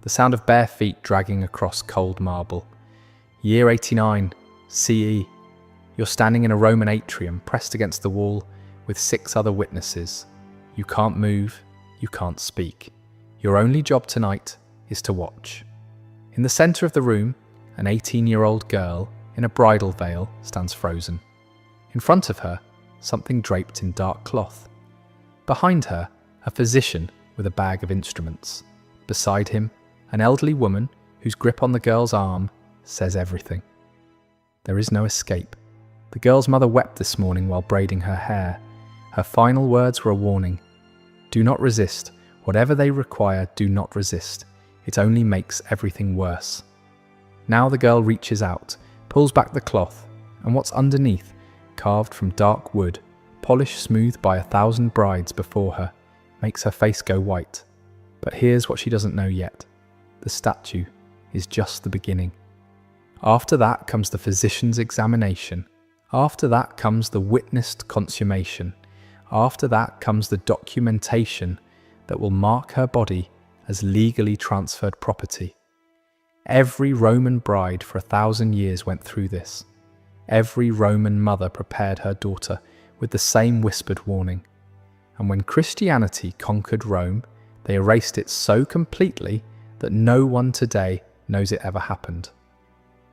the sound of bare feet dragging across cold marble. Year 89, CE. You're standing in a Roman atrium pressed against the wall with 6 other witnesses. You can't move, you can't speak. Your only job tonight is to watch. In the centre of the room, an 18-year-old girl in a bridal veil stands frozen. In front of her, something draped in dark cloth. Behind her, a physician with a bag of instruments. Beside him, an elderly woman whose grip on the girl's arm says everything. There is no escape. The girl's mother wept this morning while braiding her hair. Her final words were a warning. Do not resist. Whatever they require, do not resist. It only makes everything worse. Now the girl reaches out, pulls back the cloth, and what's underneath, carved from dark wood, polished smooth by 1,000 brides before her, makes her face go white. But here's what she doesn't know yet. The statue is just the beginning. After that comes the physician's examination. After that comes the witnessed consummation. After that comes the documentation that will mark her body as legally transferred property. Every Roman bride for 1,000 years went through this. Every Roman mother prepared her daughter with the same whispered warning. And when Christianity conquered Rome, they erased it so completely that no one today knows it ever happened.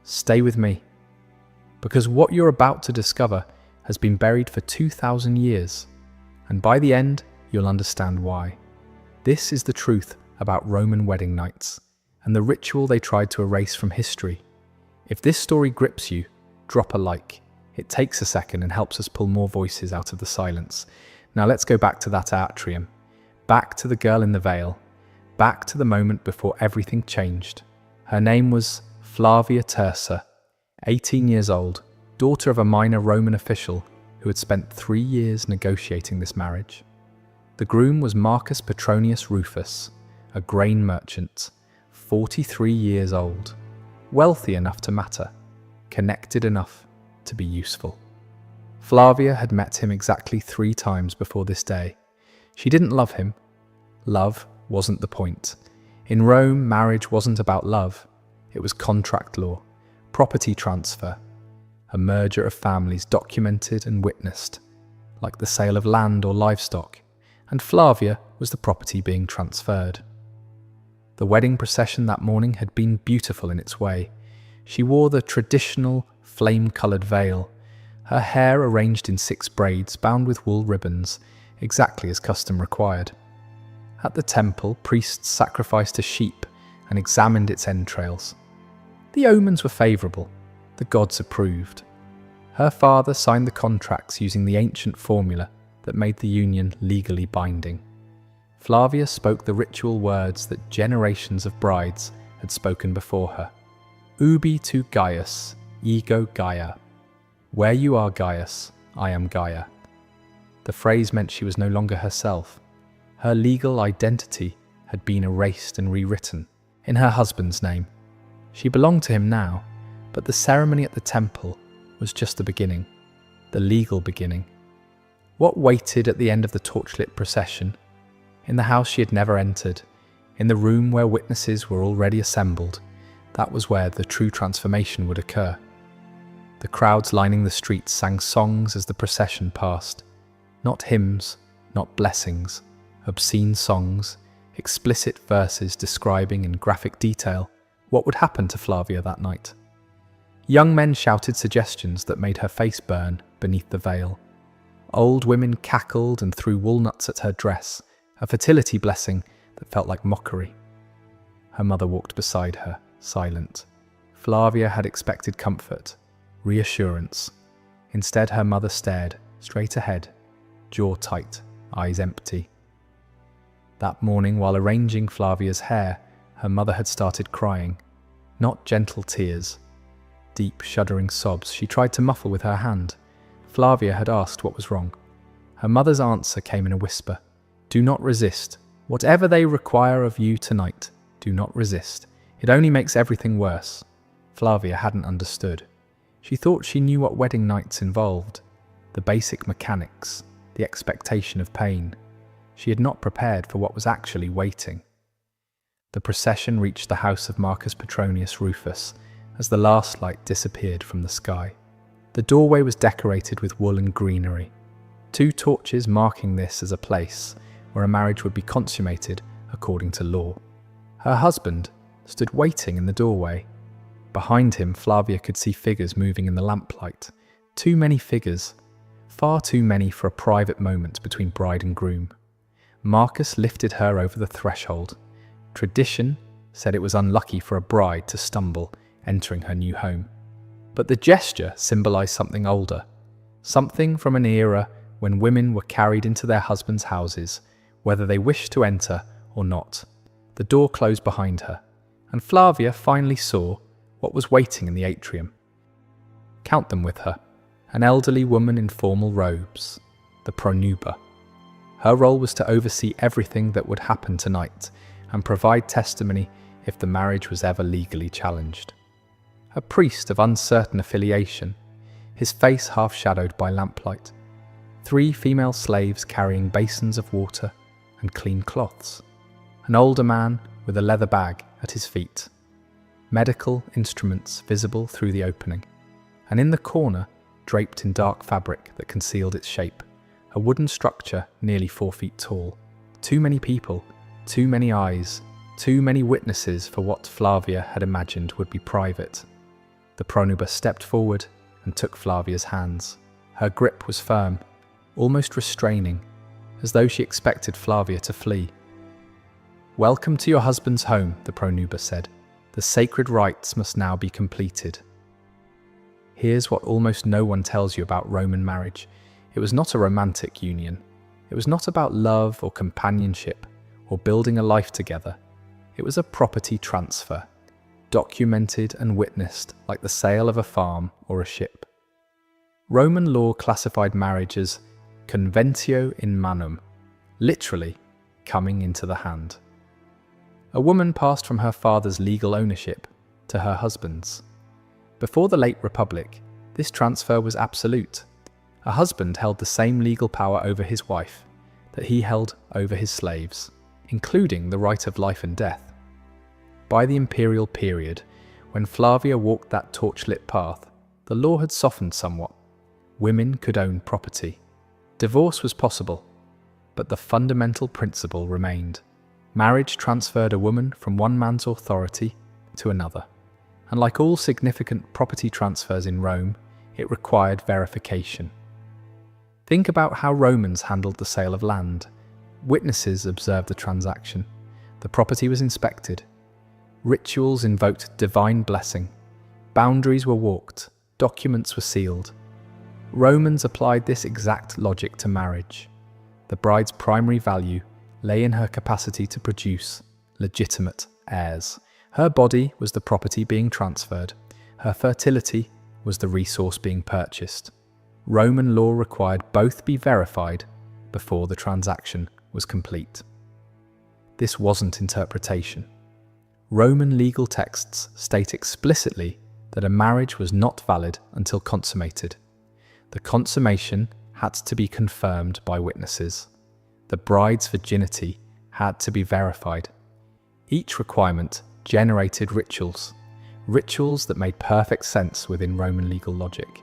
Stay with me, because what you're about to discover has been buried for 2,000 years, and by the end, you'll understand why. This is the truth about Roman wedding nights, and the ritual they tried to erase from history. If this story grips you, drop a like. It takes a second and helps us pull more voices out of the silence. Now let's go back to that atrium, back to the girl in the veil, back to the moment before everything changed. Her name was Flavia Tersa, 18 years old, daughter of a minor Roman official who had spent 3 years negotiating this marriage. The groom was Marcus Petronius Rufus, a grain merchant, 43 years old, wealthy enough to matter, connected enough to be useful. Flavia had met him exactly 3 times before this day. She didn't love him. Love wasn't the point. In Rome, marriage wasn't about love. It was contract law, property transfer, a merger of families documented and witnessed, like the sale of land or livestock, and Flavia was the property being transferred. The wedding procession that morning had been beautiful in its way. She wore the traditional flame-coloured veil, her hair arranged in 6 braids bound with wool ribbons, exactly as custom required. At the temple, priests sacrificed a sheep and examined its entrails. The omens were favourable. The gods approved. Her father signed the contracts using the ancient formula that made the union legally binding. Flavia spoke the ritual words that generations of brides had spoken before her. Ubi tu Gaius, ego Gaia. Where you are Gaius, I am Gaia. The phrase meant she was no longer herself. Her legal identity had been erased and rewritten in her husband's name. She belonged to him now, but the ceremony at the temple was just the beginning, the legal beginning. What waited at the end of the torchlit procession? In the house she had never entered, in the room where witnesses were already assembled, that was where the true transformation would occur. The crowds lining the streets sang songs as the procession passed. Not hymns, not blessings, obscene songs, explicit verses describing in graphic detail what would happen to Flavia that night. Young men shouted suggestions that made her face burn beneath the veil. Old women cackled and threw walnuts at her dress, a fertility blessing that felt like mockery. Her mother walked beside her, silent. Flavia had expected comfort, reassurance. Instead, her mother stared straight ahead, jaw tight, eyes empty. That morning, while arranging Flavia's hair, her mother had started crying. Not gentle tears, deep, shuddering sobs she tried to muffle with her hand. Flavia had asked what was wrong. Her mother's answer came in a whisper. Do not resist. Whatever they require of you tonight, do not resist. It only makes everything worse. Flavia hadn't understood. She thought she knew what wedding nights involved, the basic mechanics, the expectation of pain. She had not prepared for what was actually waiting. The procession reached the house of Marcus Petronius Rufus as the last light disappeared from the sky. The doorway was decorated with wool and greenery, 2 torches marking this as a place where a marriage would be consummated according to law. Her husband stood waiting in the doorway. Behind him, Flavia could see figures moving in the lamplight. Too many figures, far too many for a private moment between bride and groom. Marcus lifted her over the threshold. Tradition said it was unlucky for a bride to stumble entering her new home. But the gesture symbolized something older, something from an era when women were carried into their husbands' houses, whether they wished to enter or not. The door closed behind her, and Flavia finally saw what was waiting in the atrium. Count them with her. An elderly woman in formal robes, the pronuba. Her role was to oversee everything that would happen tonight and provide testimony if the marriage was ever legally challenged. A priest of uncertain affiliation, his face half shadowed by lamplight. 3 female slaves carrying basins of water and clean cloths. An older man with a leather bag at his feet. Medical instruments visible through the opening. And in the corner, draped in dark fabric that concealed its shape, a wooden structure nearly 4 feet tall. Too many people, too many eyes, too many witnesses for what Flavia had imagined would be private. The pronuba stepped forward and took Flavia's hands. Her grip was firm, almost restraining, as though she expected Flavia to flee. "Welcome to your husband's home," the pronuba said. "The sacred rites must now be completed." Here's what almost no one tells you about Roman marriage. It was not a romantic union. It was not about love or companionship or building a life together. It was a property transfer, documented and witnessed like the sale of a farm or a ship. Roman law classified marriage as conventio in manum, literally coming into the hand. A woman passed from her father's legal ownership to her husband's. Before the late Republic, this transfer was absolute. A husband held the same legal power over his wife that he held over his slaves, including the right of life and death. By the imperial period, when Flavia walked that torchlit path, the law had softened somewhat. Women could own property. Divorce was possible, but the fundamental principle remained. Marriage transferred a woman from one man's authority to another. And like all significant property transfers in Rome, it required verification. Think about how Romans handled the sale of land. Witnesses observed the transaction. The property was inspected. Rituals invoked divine blessing. Boundaries were walked. Documents were sealed. Romans applied this exact logic to marriage. The bride's primary value lay in her capacity to produce legitimate heirs. Her body was the property being transferred. Her fertility was the resource being purchased. Roman law required both be verified before the transaction was complete. This wasn't interpretation. Roman legal texts state explicitly that a marriage was not valid until consummated. The consummation had to be confirmed by witnesses. The bride's virginity had to be verified. Each requirement generated rituals that made perfect sense within Roman legal logic,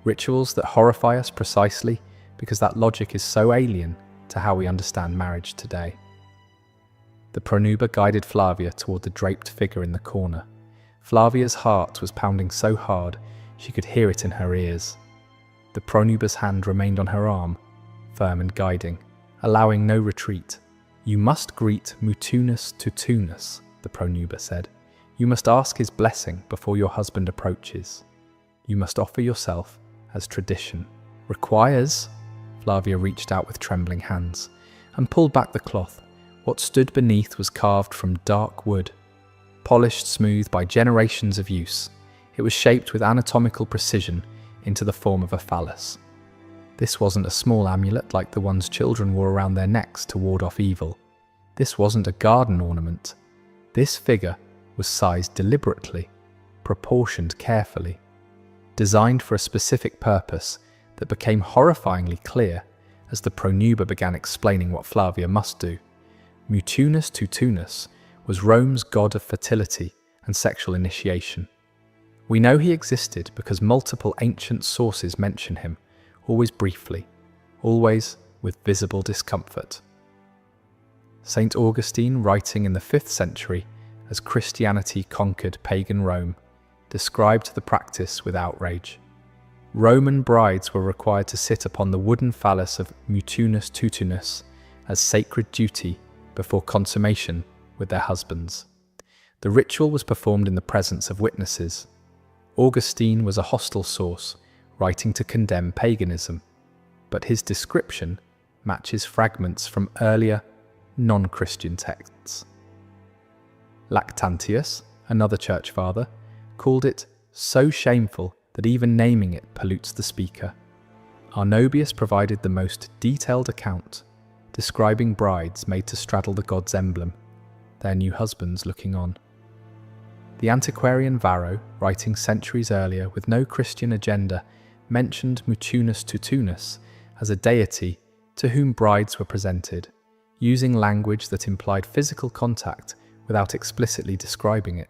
rituals that horrify us precisely because that logic is so alien to how we understand marriage today. The pronuba guided Flavia toward the draped figure in the corner. Flavia's heart was pounding so hard she could hear it in her ears. The pronuba's hand remained on her arm, firm and guiding, allowing no retreat. "You must greet mutunus tutunus," the pronuba said. "You must ask his blessing before your husband approaches. You must offer yourself as tradition requires." Flavia reached out with trembling hands and pulled back the cloth. What stood beneath was carved from dark wood, polished smooth by generations of use. It was shaped with anatomical precision into the form of a phallus. This wasn't a small amulet like the ones children wore around their necks to ward off evil. This wasn't a garden ornament. This figure was sized deliberately, proportioned carefully, designed for a specific purpose that became horrifyingly clear as the pronuba began explaining what Flavia must do. Mutunus tutunus was Rome's god of fertility and sexual initiation. We know he existed because multiple ancient sources mention him, always briefly, always with visible discomfort. St. Augustine, writing in the 5th century as Christianity conquered pagan Rome, described the practice with outrage. Roman brides were required to sit upon the wooden phallus of mutunus tutunus as sacred duty before consummation with their husbands. The ritual was performed in the presence of witnesses. Augustine was a hostile source, writing to condemn paganism, but his description matches fragments from earlier, non-Christian texts. Lactantius, another church father, called it so shameful that even naming it pollutes the speaker. Arnobius provided the most detailed account, describing brides made to straddle the god's emblem, their new husbands looking on. The antiquarian Varro, writing centuries earlier with no Christian agenda, mentioned Mutunus Tutunus as a deity to whom brides were presented, using language that implied physical contact without explicitly describing it.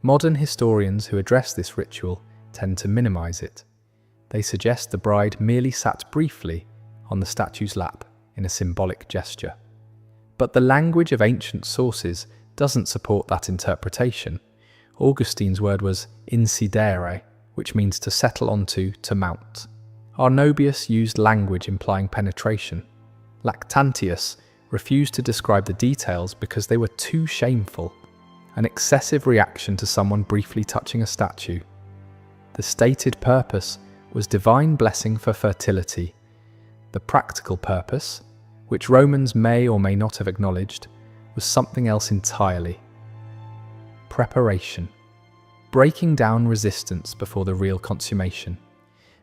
Modern historians who address this ritual tend to minimize it. They suggest the bride merely sat briefly on the statue's lap in a symbolic gesture. But the language of ancient sources doesn't support that interpretation. Augustine's word was incidere, which means to settle onto, to mount. Arnobius used language implying penetration. Lactantius refused to describe the details because they were too shameful, an excessive reaction to someone briefly touching a statue. The stated purpose was divine blessing for fertility. The practical purpose, which Romans may or may not have acknowledged, was something else entirely. Preparation. Breaking down resistance before the real consummation.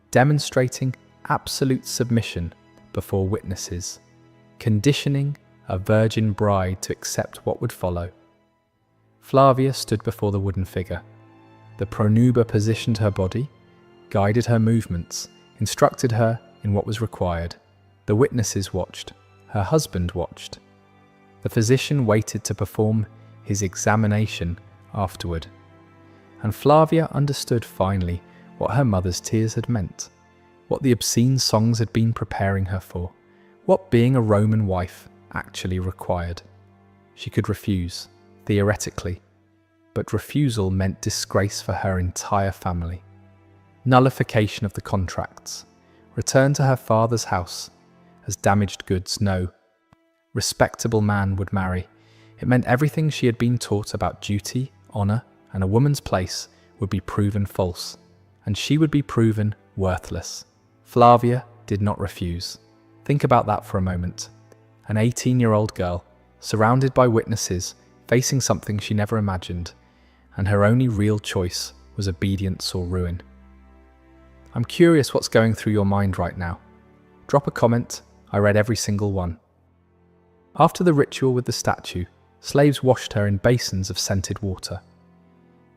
Demonstrating absolute submission before witnesses. Conditioning a virgin bride to accept what would follow. Flavia stood before the wooden figure. The pronuba positioned her body, guided her movements, instructed her in what was required. The witnesses watched. Her husband watched. The physician waited to perform his examination afterward. And Flavia understood finally what her mother's tears had meant, what the obscene songs had been preparing her for, what being a Roman wife actually required. She could refuse, theoretically, but refusal meant disgrace for her entire family. Nullification of the contracts, return to her father's house as damaged goods. No respectable man would marry. It meant everything she had been taught about duty, honour, and a woman's place would be proven false, and she would be proven worthless. Flavia did not refuse. Think about that for a moment. An 18-year-old girl, surrounded by witnesses, facing something she never imagined, and her only real choice was obedience or ruin. I'm curious what's going through your mind right now. Drop a comment. I read every single one. After the ritual with the statue, slaves washed her in basins of scented water.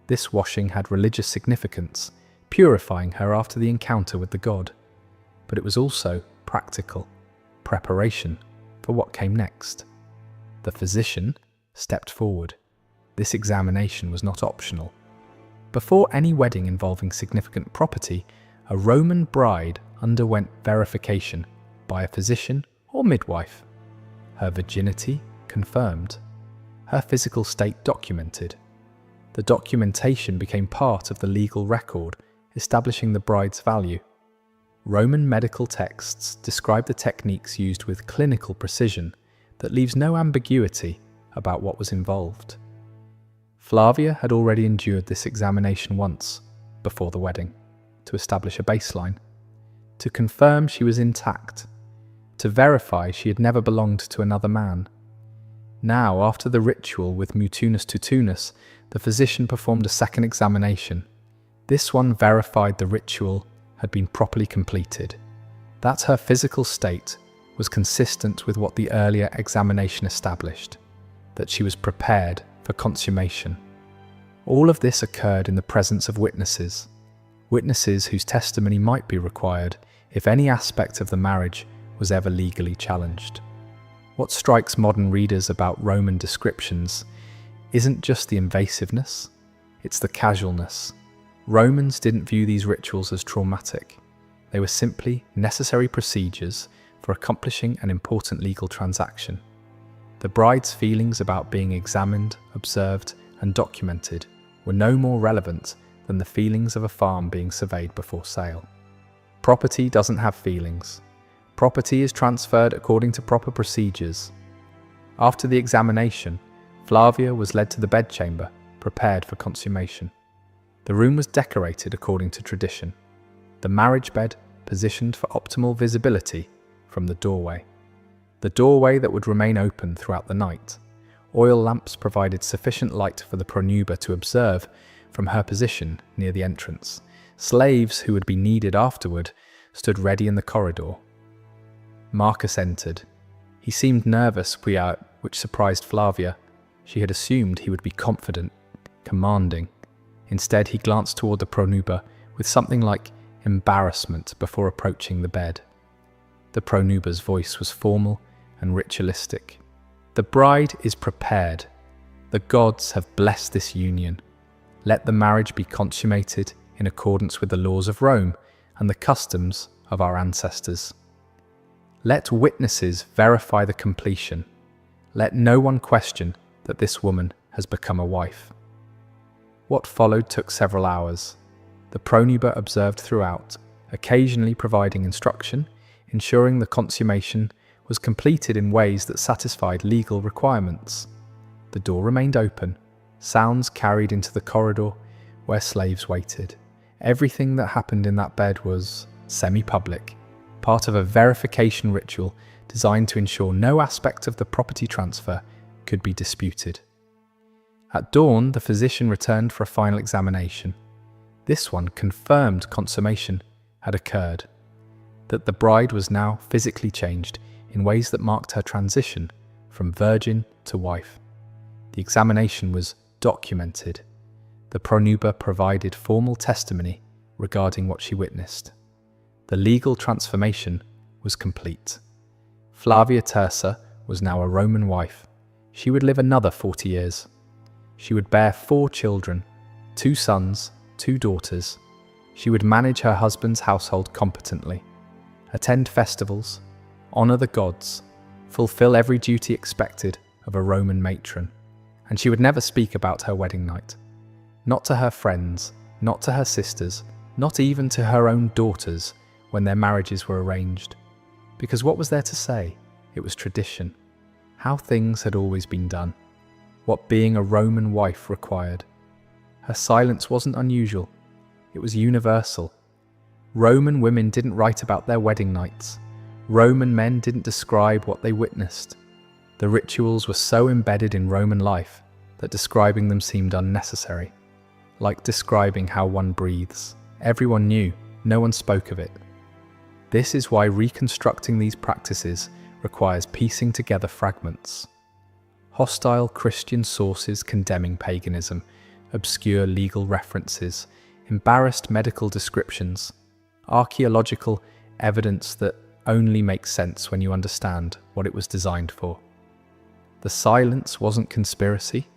This washing had religious significance, purifying her after the encounter with the god. But it was also practical, preparation for what came next. The physician stepped forward. This examination was not optional. Before any wedding involving significant property, a Roman bride underwent verification by a physician or midwife. Her virginity confirmed. Her physical state documented. The documentation became part of the legal record, establishing the bride's value. Roman medical texts describe the techniques used with clinical precision that leaves no ambiguity about what was involved. Flavia had already endured this examination once, before the wedding, to establish a baseline, to confirm she was intact, to verify she had never belonged to another man. Now, after the ritual with Mutunus Tutunus, the physician performed a second examination. This one verified the ritual had been properly completed, that her physical state was consistent with what the earlier examination established, that she was prepared for consummation. All of this occurred in the presence of witnesses whose testimony might be required if any aspect of the marriage was ever legally challenged. What strikes modern readers about Roman descriptions isn't just the invasiveness, it's the casualness. Romans didn't view these rituals as traumatic. They were simply necessary procedures for accomplishing an important legal transaction. The bride's feelings about being examined, observed, and documented were no more relevant than the feelings of a farm being surveyed before sale. Property doesn't have feelings. Property is transferred according to proper procedures. After the examination, Flavia was led to the bedchamber, prepared for consummation. The room was decorated according to tradition. The marriage bed positioned for optimal visibility from the doorway. The doorway that would remain open throughout the night. Oil lamps provided sufficient light for the pronuba to observe from her position near the entrance. Slaves who would be needed afterward stood ready in the corridor. Marcus entered. He seemed nervous, which surprised Flavia. She had assumed he would be confident, commanding. Instead, he glanced toward the pronuba with something like embarrassment before approaching the bed. The pronuba's voice was formal and ritualistic. The bride is prepared. The gods have blessed this union. Let the marriage be consummated in accordance with the laws of Rome and the customs of our ancestors. Let witnesses verify the completion. Let no one question that this woman has become a wife. What followed took several hours. The pronuba observed throughout, occasionally providing instruction, ensuring the consummation was completed in ways that satisfied legal requirements. The door remained open, sounds carried into the corridor where slaves waited. Everything that happened in that bed was semi-public, part of a verification ritual designed to ensure no aspect of the property transfer could be disputed. At dawn, the physician returned for a final examination. This one confirmed consummation had occurred, that the bride was now physically changed in ways that marked her transition from virgin to wife. The examination was documented. The pronuba provided formal testimony regarding what she witnessed. The legal transformation was complete. Flavia Tersa was now a Roman wife. She would live another 40 years. She would bear 4 children, 2 sons, 2 daughters. She would manage her husband's household competently, attend festivals, honor the gods, fulfill every duty expected of a Roman matron. And she would never speak about her wedding night. Not to her friends, not to her sisters, not even to her own daughters when their marriages were arranged. Because what was there to say? It was tradition. How things had always been done. What being a Roman wife required. Her silence wasn't unusual. It was universal. Roman women didn't write about their wedding nights. Roman men didn't describe what they witnessed. The rituals were so embedded in Roman life that describing them seemed unnecessary. Like describing how one breathes. Everyone knew, no one spoke of it. This is why reconstructing these practices requires piecing together fragments. Hostile Christian sources condemning paganism, obscure legal references, embarrassed medical descriptions, archaeological evidence that only makes sense when you understand what it was designed for. The silence wasn't conspiracy,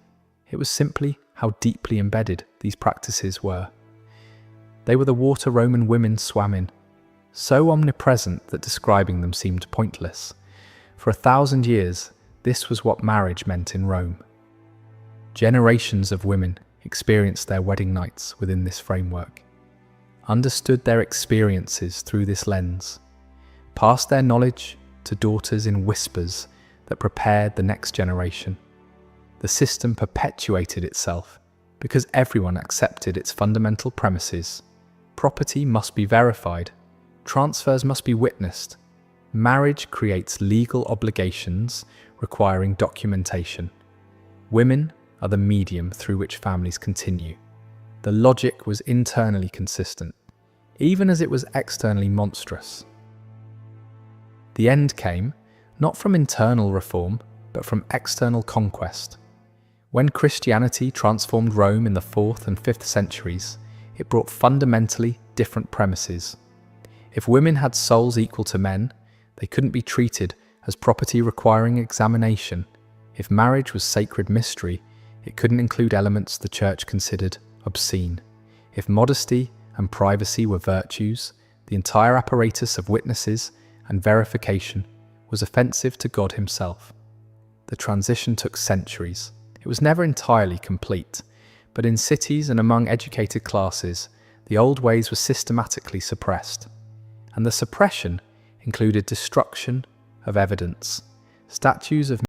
it was simply how deeply embedded these practices were. They were the water Roman women swam in, so omnipresent that describing them seemed pointless. For 1,000 years, this was what marriage meant in Rome. Generations of women experienced their wedding nights within this framework, understood their experiences through this lens, passed their knowledge to daughters in whispers that prepared the next generation. The system perpetuated itself because everyone accepted its fundamental premises. Property must be verified, transfers must be witnessed. Marriage creates legal obligations requiring documentation. Women are the medium through which families continue. The logic was internally consistent, even as it was externally monstrous. The end came, not from internal reform, but from external conquest. When Christianity transformed Rome in the 4th and 5th centuries, it brought fundamentally different premises. If women had souls equal to men, they couldn't be treated as property requiring examination. If marriage was sacred mystery, It couldn't include elements the church considered obscene. If modesty and privacy were virtues, the entire apparatus of witnesses and verification was offensive to God himself. The transition took centuries. It was never entirely complete, but in cities and among educated classes, the old ways were systematically suppressed. And the suppression included destruction of evidence. Statues of